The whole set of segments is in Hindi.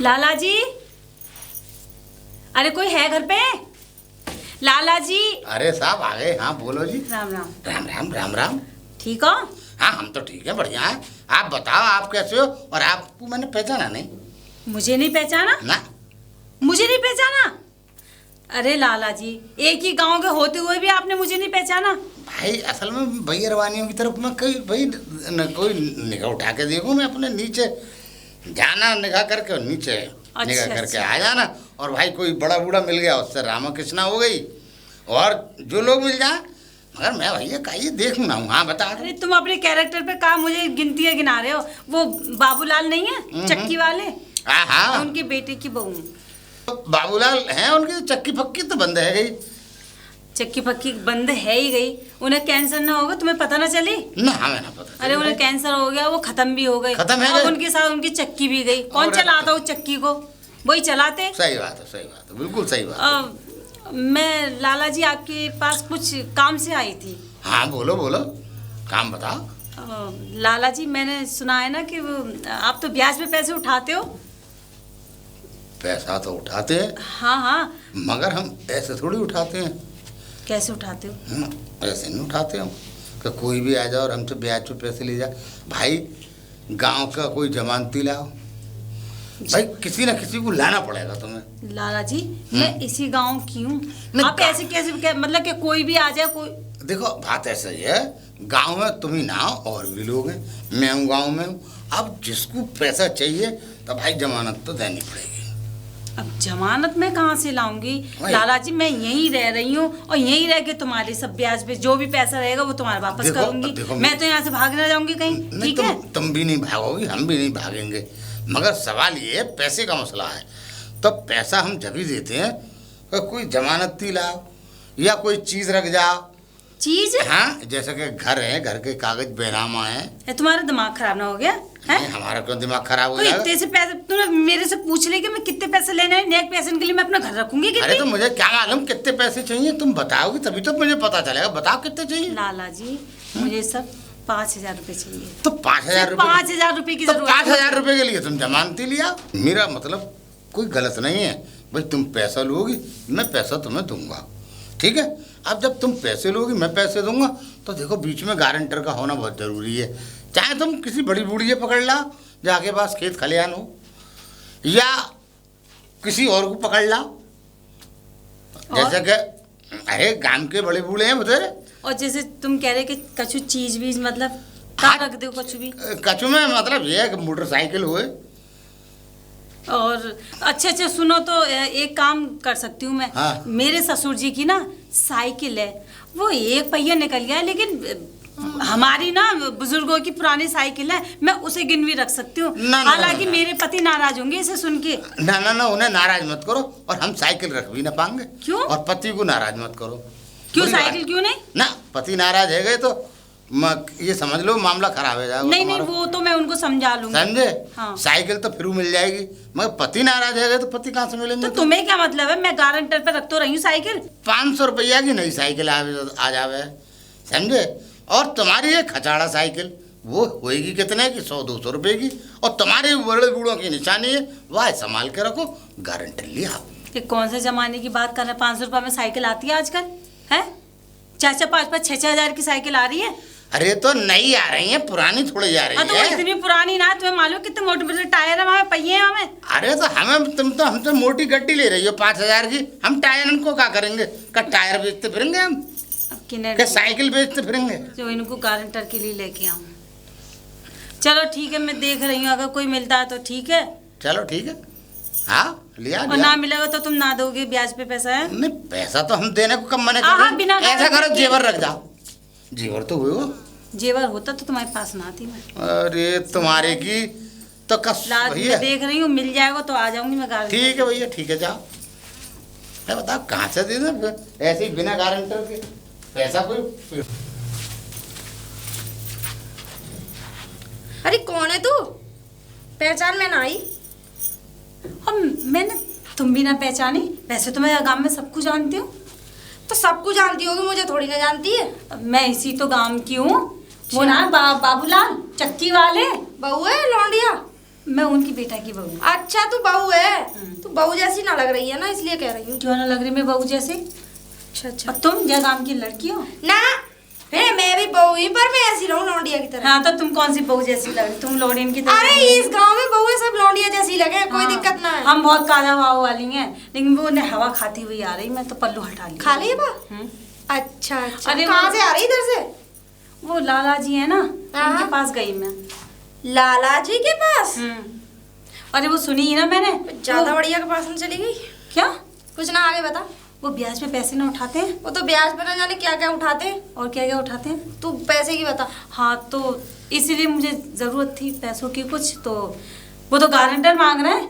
लाला जी, अरे कोई है घर पे? लाला जी। अरे साहब आ गए। हाँ बोलो जी। राम राम। राम राम राम राम। ठीक हो? हाँ हम तो ठीक है, बढ़िया है। आप बताओ आप कैसे हो? और आपको मैंने पहचाना नहीं? मुझे नहीं पहचाना? ना। मुझे नहीं पहचाना? अरे लाला जी, एक ही गांव के होते हुए भी आपने मुझे नहीं पहचाना? भाई असल में भैया की तरफ मैं कोई भाई कोई निगाह उठा के देखूं, मैं अपने नीचे जाना निगाह करके और नीचे निगाह करके आ जाना। और भाई कोई बड़ा बूढ़ा मिल गया उससे रामा कृष्णा हो गई, और जो लोग मिल जाए। मगर मैं भैया का ये देखूँ ना हूँ। हाँ बता। अरे तुम अपने कैरेक्टर पे कहा मुझे गिनतियाँ गिना रहे हो। वो बाबूलाल नहीं है चक्की वाले? हाँ उनके बेटे की बहू। बाबूलाल हैं, उनकी चक्की फक्की तो बंद है गई। चक्की फक्की बंद है ही गई। उन्हें कैंसर ना होगा तुम्हें पता ना चली? ना हमें ना पता। अरे उन्हें कैंसर हो गया, वो खत्म भी हो गई। खत्म है अब उनके साथ उनकी चक्की भी गई। कौन चलाता उस चक्की को? वही चलाते। सही बात है, सही बात है, बिल्कुल सही बात है। मैं लाला जी आपके पास कुछ काम से आई थी। हाँ बोलो बोलो, काम बताओ। लाला जी मैंने सुना है ना कि आप तो ब्याज पे पैसे उठाते हो। पैसा तो उठाते हैं। हाँ हाँ। मगर हम ऐसे थोड़ी उठाते हैं। कैसे उठाते हो? ऐसे नहीं उठाते हम कि कोई भी आ जाए और हमसे ब्याज पे पैसे ले जाए। भाई गांव का कोई जमानती लाओ, भाई किसी ना किसी को लाना पड़ेगा तुम्हें। लाला जी मैं इसी गांव की हूँ। आप ऐसे कैसे मतलब कि कोई भी आ जाए कोई? देखो बात ऐसा ही है, गांव में तुम ही ना हो और भी लोग हैं, मैं हूँ गांव में हूँ। अब जिसको पैसा चाहिए तो भाई जमानत तो देनी पड़ेगी। अब जमानत मैं कहाँ से लाऊंगी लाला जी? मैं यहीं रह रही हूँ और यहीं रह के तुम्हारे सब ब्याज पे जो भी पैसा रहेगा वो तुम्हारा वापस करूंगी। मैं तो यहाँ से भाग ना जाऊंगी कहीं। ठीक है? तुम भी नहीं भागोगी, हम भी नहीं भागेंगे। मगर सवाल ये पैसे का मसला है। तो पैसा हम जब ही देते हैं तो कोई जमानती लाओ या कोई चीज रख जाओ। चीज? हाँ जैसे कि घर है, घर के कागज बेनामा है। तुम्हारा दिमाग खराब ना हो गया है? हमारा क्यों दिमाग खराब हो जाएगा? इतने से पैसे तुमने मेरे से पूछ ले कि मैं कितने पैसे लेने हैं? नेक पैसे के लिए मैं अपना घर रखूंगी? अरे तो मुझे क्या मालूम कितने पैसे चाहिए, तुम बताओगी तभी तो मुझे पता चलेगा। बताओ कितने चाहिए। लाला जी मुझे सब 5,000 रुपए चाहिए। तो 5,000 रुपए? 5,000 रुपए की जरूरत। 5,000 रुपए के लिए तुम जमानती लिया? मेरा मतलब कोई गलत नहीं है भाई, तुम पैसा लोगी मैं पैसा तुम्हें दूंगा, ठीक है? अब जब तुम पैसे लोगी मैं पैसे दूंगा तो देखो बीच में गारंटर का होना बहुत जरूरी है। चाहे तुम किसी बड़ी बूढ़ी पकड़ लाओ जाके पास खेत खलियान हो, या किसी और को पकड़ लाओ, जैसे कि अरे गांव के बड़े बूढ़े हैं बतेरे। और जैसे तुम कह रहे कि कछु चीज भी मतलब कहाँ रख दो? कछु भी? कछु में मतलब ये है कि मोटरसाइकिल हुए। और अच्छा सुनो तो एक काम कर सकती हूँ मैं। हाँ। मेरे ससुर जी की ना साइकिल है, वो एक पहिया निकल गया है, लेकिन हमारी ना बुजुर्गों की पुरानी साइकिल है, मैं उसे गिन भी रख सकती हूँ। हालांकि मेरे पति नाराज होंगे इसे सुन के। ना ना ना, उन्हें नाराज मत करो और हम साइकिल रख भी ना पाएंगे। क्यों? और पति को नाराज मत करो। क्यों साइकिल क्यों नहीं? ना पति नाराज है गए तो ये समझ लो मामला खराब हो जाएगा। नहीं नहीं वो तो मैं उनको समझा लूंगी। समझे? हाँ। साइकिल तो फिर मिल जाएगी, मगर पति नाराज है गए तो पति कहाँ से मिलेंगे? तो तुम्हें क्या मतलब है? मैं गारंटर पे रख तो रही हूँ साइकिल। 500 रुपया की नई साइकिल आ जावे, समझे? और तुम्हारी ये खचाड़ा साइकिल वो होएगी कितने की? 100-200 रुपए की। और तुम्हारे बड़े बूढ़ों की निशानी है, वह संभाल के रखो, गारंटर लिया। ये कौन से जमाने की बात कर रहे हैं? 500 रुपये में साइकिल आती है आजकल? है 4-4, 5-5, 6-6 हजार की साइकिल आ रही है। अरे तो नई आ रही है, पुरानी थोड़ी आ रही है। तो इतनी पुरानी ना, तुम्हें मालूम कितने मोटे मोटे टायर है हमारे, पहिए हैं हमें। अरे तो हमें तुम तो हमसे मोटी गड्डी ले रही हो 5,000 की, हम टायर इनको क्या करेंगे? का टायर बेचते फिरेंगे हम? क्या साइकिल बेचते फिरेंगे? जो इनको गारंटर के लिए लेके आऊं। चलो ठीक है, मैं देख रही हूँ, अगर कोई मिलता है तो ठीक है। चलो ठीक है, हाँ लिया। और ना मिलेगा तो तुम ना दोगे ब्याज पे पैसा? है नहीं, पैसा तो हम देने को कम मना कर। ऐसा करो जेवर रख जाओ। जेवर तो हुए हो? जेवर होता तो तुम्हारे पास ना आती मैं। अरे तुम्हारे की तो कस भैया देख रही हूँ, मिल जाएगा तो आ जाऊंगी मैं गारंटर। ठीक है भैया, ठीक है जाओ। मैं बताओ कहाँ से दे दे ऐसे ही बिना गारंटर के पैसा कोई? अरे कौन है तू? पहचान में ना आई। मैंने तुम भी ना पहचानी? वैसे तो मैं गांव में सबको जानती हूँ। तो सबको जानती होगी, मुझे थोड़ी ना जानती है। मैं इसी तो गांव की हूँ। वो ना बाबूलाल चक्की वाले। बहू है लौंडिया? मैं उनकी बेटा की बहू हूँ। अच्छा तू बहू है, तू बहू जैसी ना लग रही है ना, इसलिए कह रही हूँ। क्यों ना लग रही मैं बहू जैसे? अच्छा और तुम क्या काम की लड़की हो? ना मैं भी बहू ही, पर मैं ऐसी रहूं लौंडिया की तरह। हाँ तो तुम कौन सी बहू जैसी लग रही? तुम लोडियन की तरह। अरे इस गांव में बहू सब लौंडिया जैसी लगे, कोई दिक्कत ना है। हम बहुत काला भाव वाली हैं, लेकिन वो उन्हें हवा खाती हुई आ रही, मैं तो पल्लू हटा ली। खा ली बा? अच्छा अच्छा। अरे कहाँ से आ रही इधर से? वो लाला जी है ना, उनके पास गई मैं। लाला जी के पास? अरे वो सुनी ही ना मैंने, ज्यादा बढ़िया के पास में चली गई क्या? कुछ ना आगे बता। वो ब्याज पे पैसे ना उठाते हैं? वो तो ब्याज पे ना जाने क्या क्या उठाते हैं। और क्या क्या उठाते हैं? तू पैसे की बता। हाँ तो इसीलिए मुझे जरूरत थी पैसों की कुछ, तो वो तो गारंटर मांग रहे हैं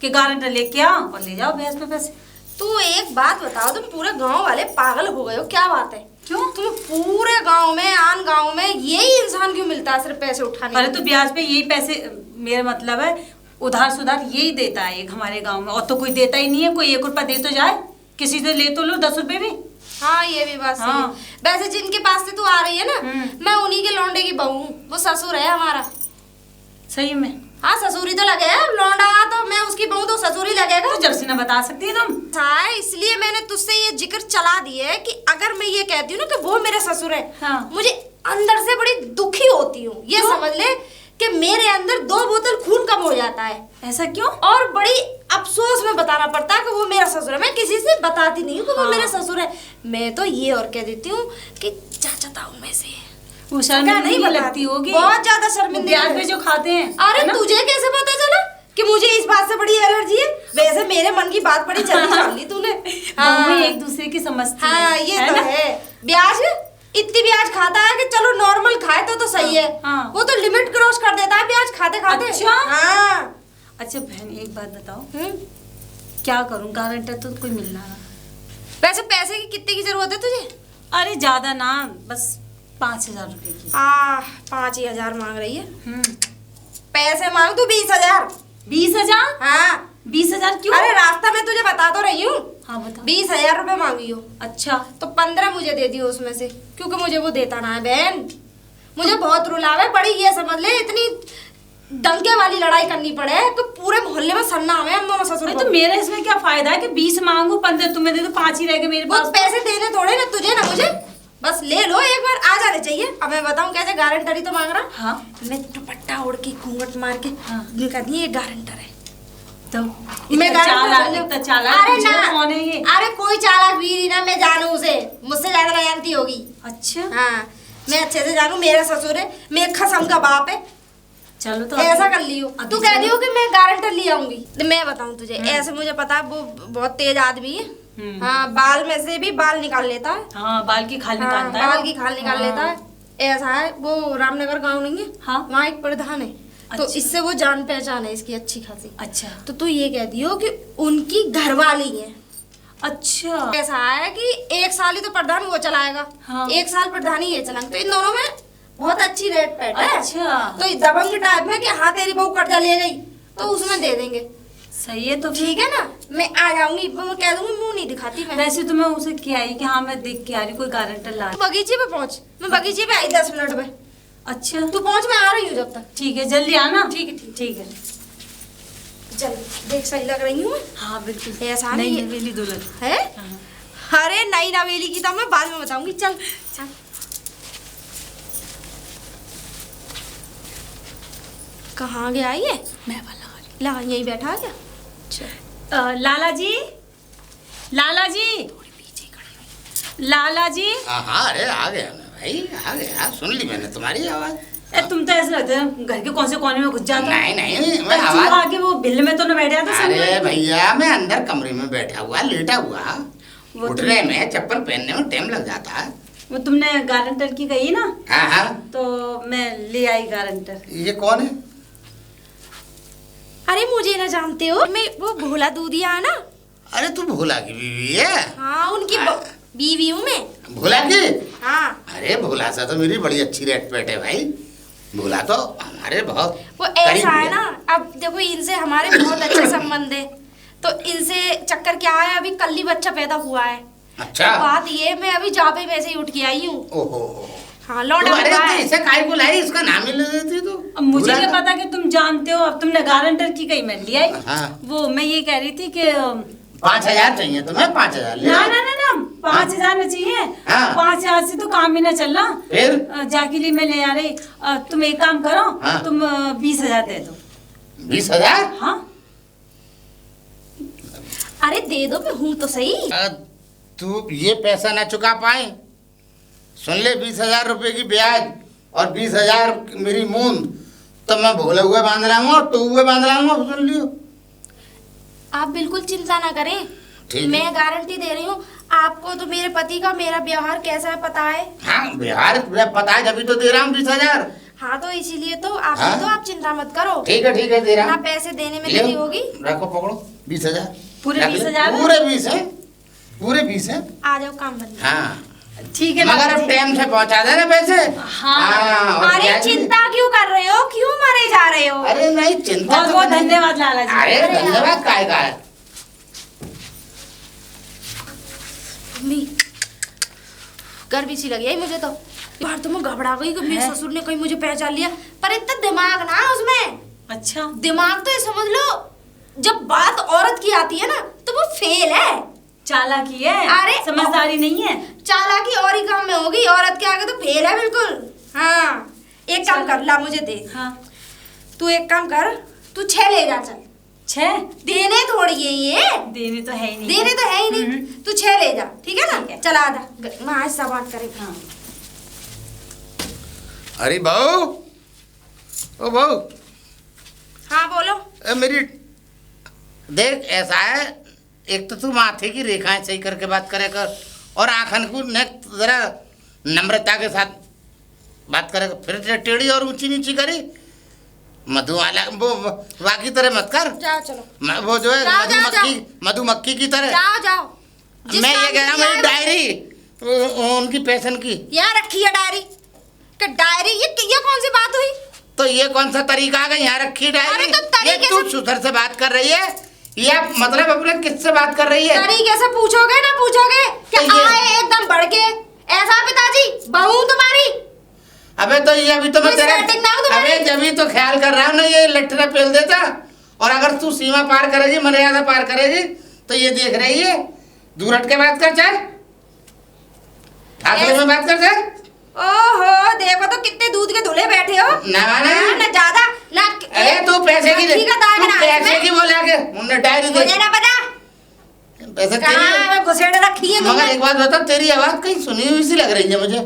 कि गारंटर लेके आओ और ले जाओ ब्याज पे पैसे। तू एक बात बताओ, तुम पूरे गांव वाले पागल हो गए हो, क्या बात है? क्यों? तुम पूरे गांव में, आन गांव में यही इंसान क्यों मिलता है सिर्फ पैसे उठाने? अरे तो ब्याज पे यही पैसे, मेरा मतलब है उधार सुधार यही देता है एक हमारे गांव में, और तो कोई देता ही नहीं है। कोई 1 रुपया दे तो जाए, किसी से ले तो लो 10 रुपए भी। हाँ ये भी बात सही है। वैसे जिनके पास से तू आ रही है ना, मैं उन्हीं के लौंडे की बहू हूँ। वो ससुर है हमारा। सही में? हाँ ससुरी तो लगे है, लौंडा तो मैं उसकी बहू तो ससुरी लगेगा। तो जब से ना बता सकती है तुम। हाँ इसलिए मैंने तुझसे ये जिक्र चला दिया है कि अगर मैं ये कहती हूँ ना कि वो मेरे ससुर है, मुझे अंदर से बड़ी दुखी होती हूँ। ये समझ ले कि मेरे अंदर 2 बोतल खून कम हो जाता है। ऐसा क्यों? और बड़ी अफसोस में बताना पड़ता है कि वो मेरा ससुर है। मैं किसी से बताती नहीं हूँ कि वो मेरे ससुर है। मैं तो ये और कह देती हूँ कि चाचा ताऊ में से वो शर्मिंदगी नहीं लगती होगी? बहुत ज्यादा शर्मिंदगी। ब्याज पे जो खाते हैं। अरे तुझे कैसे पता चला कि मुझे इस बात से बड़ी एलर्जी है? वैसे मेरे मन की बात बड़ी जल्दी जान ली तूने। हाँ एक दूसरे की समझती है। हाँ ये तो है। ब्याज इतनी ब्याज खाता है कि चलो नॉर्मल खाए तो सही है। वो तो लिमिट क्रॉस कर देता है ब्याज खाते खाते। अच्छा हाँ। अच्छा बहन एक बात बताओ, क्या करूं? गारंटर तो कोई मिलना ना। वैसे पैसे की कितने की जरूरत है तुझे? अरे ज्यादा ना, बस 5,000 रुपए की। 5,000 मांग रही है? पैसे मांग तू 20,000। 20,000? हाँ 20,000 क्यों? अरे रास्ता में तुझे बता तो रही हूँ। हाँ बता। 20,000 रुपए मांगी हो। अच्छा तो 15 मुझे दे दियो उसमें से, क्योंकि मुझे वो देता ना है बहन। मुझे बहुत रुलावे बड़ी, ये समझ ले इतनी डंके वाली लड़ाई करनी पड़े कि पूरे मोहल्ले में सन्ना हमें हम दोनों ससुर। तो मेरा इसमें क्या फायदा है कि 20 मांगू, 15 तुम्हें दे दो, 5 ही रह गए मेरे पास। पैसे देने थोड़े ना तुझे ना मुझे, बस ले लो एक बार, आ जाने चाहिए। अब मैं बताऊं कैसे गारंटरी तो मांग रहा। हाँ मैं दुपट्टा ओढ़ के घूंघट मार के निकल दी, ये गारंटर है। तो मैं चालाक अरे ना, कौन है ये? अरे कोई चालाक भी ना, मैं जानू उसे, मुझसे ज्यादा ना जानती होगी। अच्छा हाँ मैं अच्छे से जानू, मेरा ससुर है, मेरे खसम का बाप है। चलो तो ऐसा कर लियो। तू कह रही हो कि मैं गारंटर ले आऊंगी। मैं बताऊं तुझे, ऐसे मुझे पता है वो बहुत तेज आदमी है। हाँ बाल में से भी बाल निकाल लेता है। हाँ बाल की खाल निकालता है। बाल की खाल निकाल लेता है। ऐसा है, वो रामनगर गांव नहीं है? हाँ वहाँ एक प्रधान है। तो इससे वो जान पहचान है इसकी अच्छी खासी। अच्छा तो तू ये कह दियो कि उनकी घरवाली है। अच्छा ऐसा है कि 1 साल ही तो प्रधान वो चलाएगा। 1 साल प्रधान ही ये चलाएंगे, तो इन दोनों में बहुत अच्छी रेट पैट है। अच्छा तो दबंग टाइप में कि हाँ तेरी बहू कर्जा ले गई तो उसमें दे देंगे। सही है तो ठीक है ना, मैं आ जाऊंगी, मैं कह दूंगी, मुंह नहीं दिखाती मैं। वैसे तो मैं उसे क्या है कि हाँ मैं देख के आ रही कोई गारंटर ला। बगीचे पे पहुंच, मैं बगीचे पे आई 10 मिनट में। अच्छा तू पहुंच, मैं आ रही हूँ जब तक। ठीक है जल्दी आना। ठीक है ठीक है। चल देख सही लग रही हूँ। हाँ बिल्कुल ऐसा नई नहीं नवेली दुल्हन है। अरे नई नवेली की तो मैं बाद में बताऊंगी। चल चल कहाँ गया ये? मैं वाला ला यहीं बैठा है क्या? लाला जी, लाला जी, लाला जी। हाँ अरे आ गया मैं भाई, आ गया, सुन ली मैंने तुम्हारी आवाज। तुम तो ऐसे लगते हैं घर के कौन से कोने में घुस जाते हो। नहीं मैं आवाज आगे वो बिल में तो न बैठ जाता। अरे भैया मैं अंदर कमरे में बैठा हुआ, लेटा हुआ, उठने में चप्पल पहनने में टाइम लग जाता है। वो तुमने गारंटर की कही ना? हाँ तो मैं ले आई गारंटर। ये कौन है? अरे मुझे ना जानते हो, मैं वो भोला दूधिया है ना। अरे तू भोला की बीवी है? हाँ उनकी बीवी हूँ मैं। भोला की? हाँ। अरे भोला सा तो मेरी बड़ी अच्छी रेट पेट है भाई। भोला तो हमारे बहुत वो ऐसा है ना, अब देखो इनसे हमारे बहुत अच्छे संबंध है, तो इनसे चक्कर क्या है, अभी कल ही बच्चा पैदा हुआ है। अच्छा तो बात ये, मैं अभी जापे में से ही उठ के आई हूँ। ओहो हाँ लौटा तो अरे हुआ तो है। इसे काहे को लाई, इसका नाम ही ले देती तो। अब मुझे बुरा क्या था। पता कि तुम जानते हो, अब तुमने गारंटर की कहीं मैं लिया हाँ। वो मैं ये कह रही थी कि 5,000 चाहिए तुम्हें, 5,000 ले ना लो। ना ना ना 5,000 में चाहिए। हाँ। 5,000 से तो काम ही ना चल रहा। फिर जाके लिए मैं ले आ रही। तुम एक काम करो, हाँ। तुम 20,000 दे दो। 20,000? हाँ अरे दे दो, मैं हूँ तो सही। तू ये पैसा ना चुका पाए, सुन ले, 20,000 रुपए की ब्याज और 20,000 मेरी मूंद, तो मैं भोले हुए बांध लाऊंगा और टू हुए बांध लाऊंगा, सुन लियो। आप बिल्कुल चिंता ना करें, ठीक है। मैं गारंटी दे रही हूँ। आपको तो मेरे पति का मेरा व्यवहार कैसा है पता है। हाँ बिहार पता है, जब तो दे रहा हूँ 20,000। हाँ तो इसीलिए तो आप हाँ? दे दो, आप चिंता मत करो। ठीक है दे रहा ना हूँ। पैसे देने में ले, देरी होगी। रखो, पकड़ो 20,000। पूरे रख ले। 20,000? पूरे 20 है, पूरे 20 है। आ जाओ, काम बन गया। हाँ ठीक है मगर माता अब जी। टाइम से पहुंचा देना पैसे। हाँ। और अरे ब्याज भी- चिंता क्यों कर रहे हो, क्यों मरे जा रहे हो। अरे नहीं चिंता बहुत तो बहुत करनी- धन्यवाद लाला जी। अरे अरे धन्यवाद काय का है। मम्मी गर्मी सी लगी है मुझे तो। बार तो मैं घबरा गई कि मेरे है? ससुर ने कहीं मुझे पहचान लिया, पर इतना दिमाग ना है उसमें। अच्छा दिमाग तो ये समझ लो, जब बात औरत की आती है ना तो वो फेल है। चालाकी है, अरे, समझदारी नहीं है। चालाकी और ही काम में होगी, औरत के आगे तो फेल है बिल्कुल। हाँ एक काम कर, ला मुझे दे। हाँ तू एक काम कर, तू 6 ले जा चल। 6 देने थोड़ी है ये, देने तो है ही नहीं। देने तो है ही नहीं। तू 6 ले जा, ठीक है ठीक ना। है। चला आजा, मैं आज सब बात करेंगे। हाँ अरे बहू, ओ बहू, हाँ बोलो। मेरी देख, ऐसा है, एक तो तू माथे की रेखाएं सही करके बात करे कर, और आंखन को नेक जरा नम्रता के साथ बात करे कर। फिर टेढ़ी और ऊंची नीची करी, मधु वाला वो बाकी तरह मत कर। जाओ चलो, वो जो है जाओ, जाओ, मधुमक्खी की तरह। जाओ जाओ। जिस मैं ये काम कह रहा हूँ, के लिए मेरी आए डायरी उनकी पेशन की, यहाँ रखी है डायरी। कि डायरी, ये कौन सी बात हुई। तो ये कौन सा तरीका है यहाँ रखी डायरी। अरे तो ये तरीके तू से- सुधर से बात कर रही है, ये मतलब अपने किससे बात कर रही है। तरीके से पूछोगे ना पूछोगे कि तो ये- आए एकदम बढ़ के ऐसा। पिताजी बहू तुम्हारी। अबे तो ये अभी तो मैं कोई setting ना हो तुम्हारी? अबे जब ही तो ख्याल कर रहा हूँ ना, ये लट्ठना पेल देता। और अगर तू सीमा पार करेगी, मर्यादा पार करेगी, तो ये देख रही है, दूर हट के बात कर। चल आखिर में बात कर चल। ओहो देखो तो कितने दूध के धुले बैठे हो। ना ना ज्यादा ना। अरे तू पैसे की मक्खी का दाग ना पैसे इसमें। की बोला के उन्होंने डायरी दे मुझे ना पता पैसे कहाँ तेरी। है, घुसेड़ रखी है मगर तुमने। एक बात बता, तेरी आवाज कहीं सुनी हुई सी लग रही है मुझे।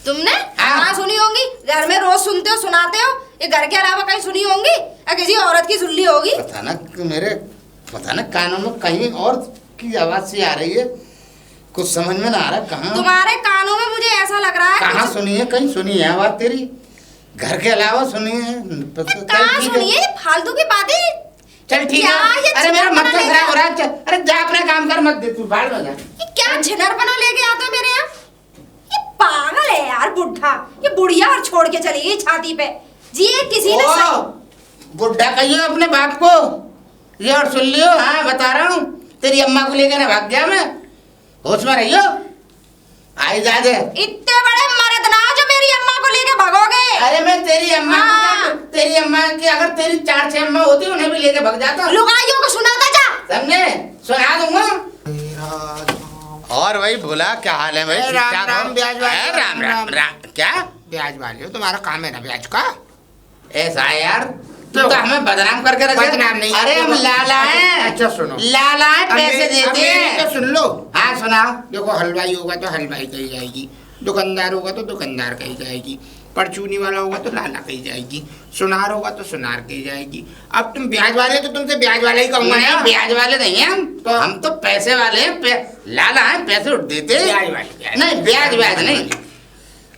तुमने हाँ। हाँ सुनी होंगी, घर में रोज सुनते हो सुनाते हो, ये घर के अलावा कहीं सुनी होंगी या किसी औरत की सुन ली होगी। पता ना कानों में कहीं और की आवाज सी आ रही है, कुछ समझ में ना आ रहा कहाँ। तुम्हारे कानों में मुझे ऐसा लग रहा है कहाँ कुछ- सुनी है, कहीं सुनी है आवाज तेरी, घर के अलावा सुनी है। चल कहाँ ठीक सुनी है ये फालतू की बातें। चल ठीक क्या है। ये अरे मेरा चिल्ला मत बना खराब हो लेके- रहा है। चल, अरे जा अपना काम कर, मत दे तू बाहर में जा। ये क्या छिनरपना लेके आते हो मेरे यहाँ। ये पागल है यार बुढ़ा, ये बुढ़िया और छोड़ के चली गई छाती पे जी। ये किसी ने ओ, बुढ़ा कहियो अपने बाप को, ये और सुन लियो। हाँ बता रहा हूँ, तेरी अम्मा को लेकर ना भाग गया मैं, होश में रहियो। आई जा दे। इतने बड़े मर्द ना हो जो मेरी अम्मा को लेके भागोगे। अरे मैं तेरी अम्मा हाँ। तेरी अम्मा की, अगर तेरी 4-6 अम्मा होती उन्हें भी लेके भाग जाता। लुगाइयों को सुनाता जा। समझे, सुना दूंगा। और भाई बोला क्या हाल है भाई? राम ठीक ठाक हो? राम ब्याज वाले, है, राम राम राम। क्या ब्याज वाले हो, तुम्हारा काम है ना ब्याज का। ऐसा है यार, तू तो हमें बदनाम करके रख दे। बदनाम नहीं, अरे हम लाला हैं। अच्छा सुनो, लाला है, पैसे अब देते मेरी हैं। तो सुन लो। हाँ सुनाओ। देखो हलवाई होगा तो हलवाई कही जाएगी, दुकानदार होगा तो दुकानदार कही जाएगी, परचूनी वाला होगा तो लाला कही जाएगी, सुनार होगा तो सुनार कही जाएगी। अब तुम ब्याज वाले तो तुमसे ब्याज वाला ही कहूंगा नहीं ना। ब्याज वाले नहीं हैं तो? हम तो पैसे वाले हैं। लाला है, पैसे उठ देते हैं। ब्याज वाले, ब्याज नहीं ब्याज ब्याज नहीं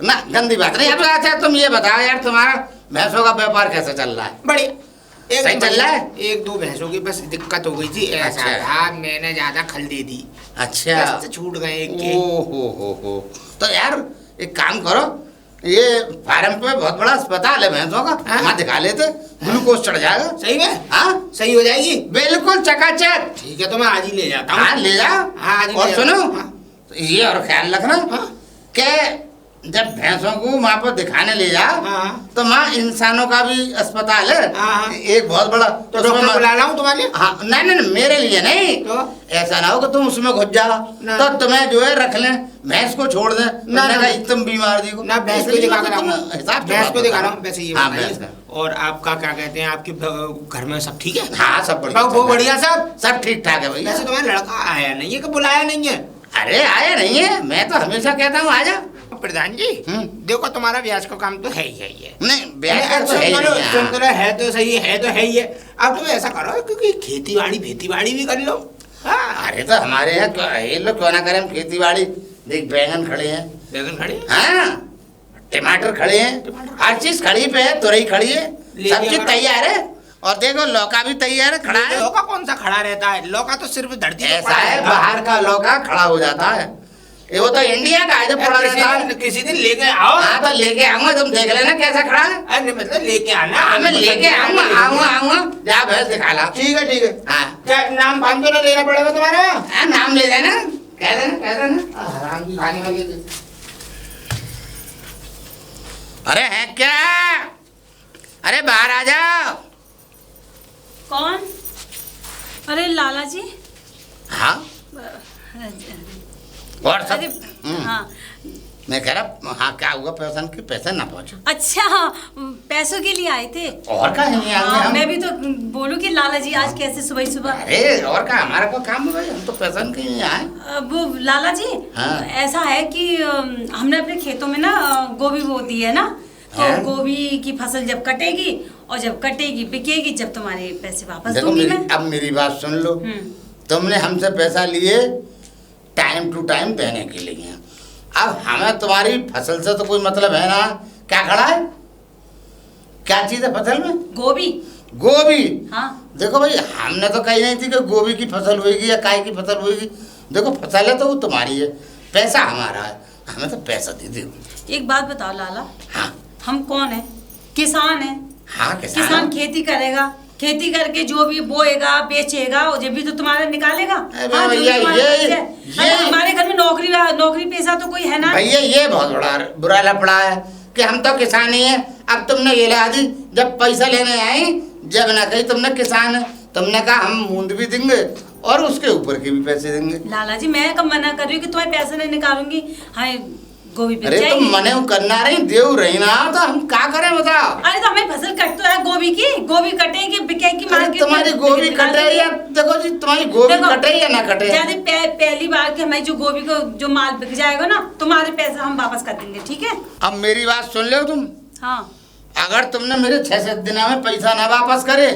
ना, गंदी बात नहीं। अब अच्छा तुम ये बताओ यार, तुम्हारा भैंसों का व्यापार कैसा चल रहा है? बढ़िया, सही चल रहा है? 1-2 भैंसों की बस दिक्कत हो गई थी। ऐसा अच्छा। था, मैंने ज्यादा खल दे दी, अच्छा बस छूट गए एक के। ओ हो। तो यार एक काम करो, ये फार्म पे बहुत बड़ा अस्पताल है भैंसों का, हाँ। वहाँ दिखा लेते, ग्लूकोज चढ़ जाएगा। सही में हाँ सही हो जाएगी। बिल्कुल चकाचक। ठीक है तो मैं आज ही ले जाता हूँ। हाँ ले जाओ। हाँ, आज ही और ले सुनो, जाओ। हाँ। ये और ख्याल रखना हाँ। कि जब भैंसों को वहाँ पर दिखाने ले जाओ हाँ। तो वहाँ इंसानों का भी अस्पताल है। हाँ। एक बहुत बड़ा। तो डॉक्टर बुला लाऊं तुम्हारे लिए? हाँ, नहीं नहीं मेरे लिए नहीं। तो ऐसा ना हो कि तुम उसमें घुस जाओ तो तुम्हें जो है रख लें, भैंस को छोड़ दें। ना, ना। तुम बीमार दी को ना, भैंस को दिखा कर आऊंगा। हिसाब भैंस को दिखा रहा हूँ। वैसे ये हाँ, बताइए, भैंस का। और आपका क्या कहते हैं, आपके घर में सब ठीक है? हाँ सब बढ़िया। बहुत बढ़िया सब। सब ठीक ठाक है भैया। वैसे तुम्हारा लड़का आया नहीं है कि बुलाया नहीं है? अरे आया नहीं है, मैं तो हमेशा कहता हूँ आजा। प्रधान जी देखो तुम्हारा ब्याज का काम तो है ही है। नहीं ब्याज का तो है ही नहीं है। सुन तो रहे, है तो सही है, तो है ही है। अब तुम ऐसा करो क्योंकि खेती बाड़ी भी कर लो। हाँ। अरे तो हमारे यहाँ ये लोग क्यों ना करें हम खेती बाड़ी। देख बैंगन खड़े हैं, बैगन खड़े, हाँ टमाटर खड़े हैं, हर चीज खड़ी पे है, तुरई खड़ी है, सब चीज तैयार है। और देखो लौका भी तैयार है, खड़ा है। लौका कौन सा खड़ा रहता है? लौका तो सिर्फ धरती पे ऐसा पड़ा है, रहता बाहर का लौका खड़ा हो जाता है, ये वो तो इंडिया का है जो पड़ा रहता है। किसी दिन लेके आओ। हाँ तो लेके आऊंगा, तुम देख लेना कैसा खड़ा है। अरे मतलब लेके आना। हाँ मैं लेके आऊंगा जा भैंस दिखा ला। ठीक है। हाँ क्या नाम फाम तो ना लेना पड़ेगा तुम्हारा? हाँ, नाम ले देना, कह देना। हराम की खाने वाली। अरे है क्या? अरे बाहर आ जाओ। कौन? अरे लाला जी। हाँ और सब? अरे हाँ मैं कह रहा हाँ क्या हुआ, पैसा की पैसा ना पहुंचे। अच्छा हाँ, पैसों के लिए आए थे। और का नहीं आएंगे हाँ, हम। मैं भी तो बोलूं कि लाला जी आज कैसे सुबह। अरे और का हमारा को काम है भाई, हम तो पैसा के लिए आए। वो लाला जी हाँ। ऐसा है कि हमने अपने खेतों में ना गोभी बो दी है ना, तो हाँ। गोभी की फसल जब कटेगी और जब कटेगी बिकेगी, जब तुम्हारे पैसे वापस देखो दूंगी मेरी, मैं। अब मेरी बात सुन लो। तुमने हमसे पैसा लिए टाइम टू टाइम देने के लिए, अब हमें तुम्हारी फसल से तो कोई मतलब है ना। क्या खड़ा है, क्या चीज है फसल में? गोभी। हाँ देखो भाई हमने तो कही नहीं थी कि गोभी की फसल होगी या काय की फसल होगी। देखो फसल है तो वो तुम्हारी है, पैसा हमारा है, हमें तो पैसा दे दो। एक बात बताओ लाला, हाँ हम कौन है? किसान है। हाँ किसान खेती करेगा, खेती करके जो भी बोएगा बेचेगा और जब भी तो तुम्हारा निकालेगा। अरे हाँ, जो भैया, भी तुम्हारा ये- पैसे है। अरे हमारे घर में नौकरी पेशा तो कोई है ना। भैया ये बहुत बड़ा बुरा लफड़ा है कि हम तो किसान ही है। अब तुमने ये ला दी, जब पैसा लेने आए जब ना कही तुमने किसान है, तुमने कहा हम मूंद भी देंगे और उसके ऊपर के भी पैसे देंगे। लाला जी मैं कब मना कर रही हूँ कि तुम्हारे पैसे नहीं निकालूंगी। हाँ गोभी बिक अरे जाएगी। तुम मने करना रही देव रही ना, तो हम क्या करें बताओ। अरे तो हमें फसल कट तो है गोभी की, गोभी कटेगी बिकेगी अरे मार्केट में। तुम्हारी गोभी कटे या देखो जी, तुम्हारी गोभी देखो, कटे या ना कटे, पहली बार कि हमारी जो गोभी को जो माल बिक जाएगा ना, तुम्हारे पैसे हम वापस कर देंगे, ठीक है? अब मेरी बात सुन लो तुम। हाँ अगर तुमने मेरे 6-7 दिन में पैसा ना वापस करे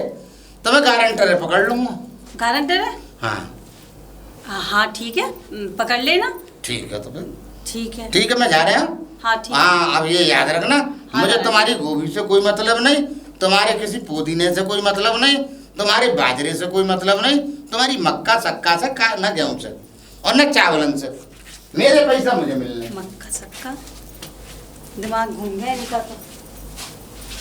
तो मैं गारंटर पकड़ लूंगा। गारंटर है? हाँ हाँ ठीक है, पकड़ लेना। ठीक है तो फिर ठीक है मैं जा रहा हूँ। हाँ ठीक है। हाँ अब ये याद रखना, हाँ, मुझे हाँ। तुम्हारी गोभी से कोई मतलब नहीं, तुम्हारे किसी पुदीने से कोई मतलब नहीं, तुम्हारे बाजरे से कोई मतलब नहीं, तुम्हारी मक्का सक्का से न गेहूं से और न चावलन से। मेरे पैसा मुझे मिलने। मक्का सक्का दिमाग घूम गया इनका तो।